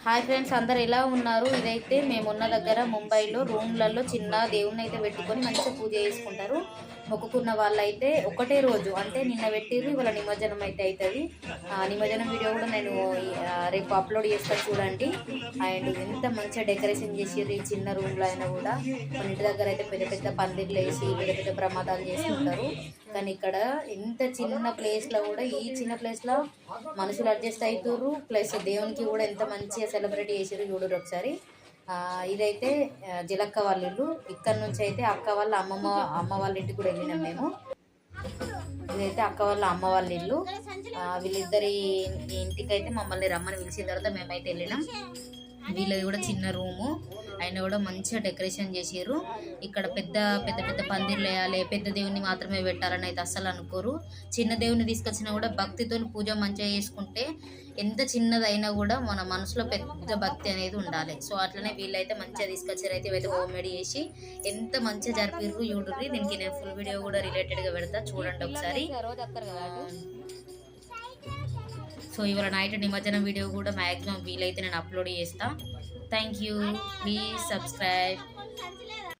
Hi friends, అందరు ఎలా ఉన్నారు? ఇదైతే మేమున్న దగ్గర ముంబైలో రూమ్లలో చిన్న దేవుణ్ణి అయితే పెట్టుకొని మంచిగా పూజ చేసుకుంటారు. మొక్కుకున్న వాళ్ళైతే ఒకటే రోజు అంటే నిన్న పెట్టిర్రు, ఇవాళ నిమజ్జనం అయితే అవుతుంది. నిమజ్జనం వీడియో కూడా నేను రేపు అప్లోడ్ చేస్తాను, చూడండి. అండ్ ఎంత మంచిగా డెకరేషన్ చేసిర్రు ఈ చిన్న రూమ్లో అయినా కూడా. మన ఇంటి దగ్గర అయితే పెద్ద పెద్ద పందిర్లు వేసి పెద్ద పెద్ద ప్రమాదాలు చేసుకుంటారు. కానీ ఇక్కడ ఎంత చిన్న ప్లేస్లో కూడా, ఈ చిన్న ప్లేస్లో మనుషులు అడ్జస్ట్ అవుతారు. ప్లస్ దేవునికి కూడా ఎంత మంచిగా సెలబ్రేట్ చేసారు చూడరు ఒకసారి. ఇదైతే జిలక్క వాళ్ళ ఇల్లు. ఇక్కడ నుంచి అయితే అక్క వాళ్ళ అమ్మ వాళ్ళ ఇంటికి కూడా వెళ్ళినాం మేము. ఇదైతే అక్క వాళ్ళ అమ్మ వాళ్ళ ఇల్లు. వీళ్ళిద్దరి ఇంటికి అయితే మమ్మల్ని రమ్మని పిలిచిన తర్వాత మేమైతే వెళ్ళినాం. వీళ్ళది కూడా చిన్న రూము, అయినా కూడా మంచిగా డెకరేషన్ చేసారు. ఇక్కడ పెద్ద పెద్ద పెద్ద పందిర్లు వేయాలి, పెద్ద దేవుని మాత్రమే పెట్టాలని అయితే అస్సలు అనుకోరు. చిన్న దేవుని తీసుకొచ్చినా కూడా భక్తితో పూజ మంచిగా చేసుకుంటే ఎంత చిన్నదైనా కూడా మన మనసులో పెద్ద భక్తి అనేది ఉండాలి. సో అట్లనే వీళ్ళైతే మంచిగా తీసుకొచ్చారు. అయితే ఇవైతే హోమ్ మేడ్ చేసి ఎంత మంచిగా జరిపిర్రు చూడుర్రి. దీనికి నేను ఫుల్ వీడియో కూడా రిలేటెడ్గా పెడతా, చూడండి ఒకసారి. సో ఇవాళ నైట్ నిమజ్జనం వీడియో కూడా మ్యాక్సిమం వీలైతే నేను అప్లోడ్ చేస్తాను. Thank you. Please subscribe.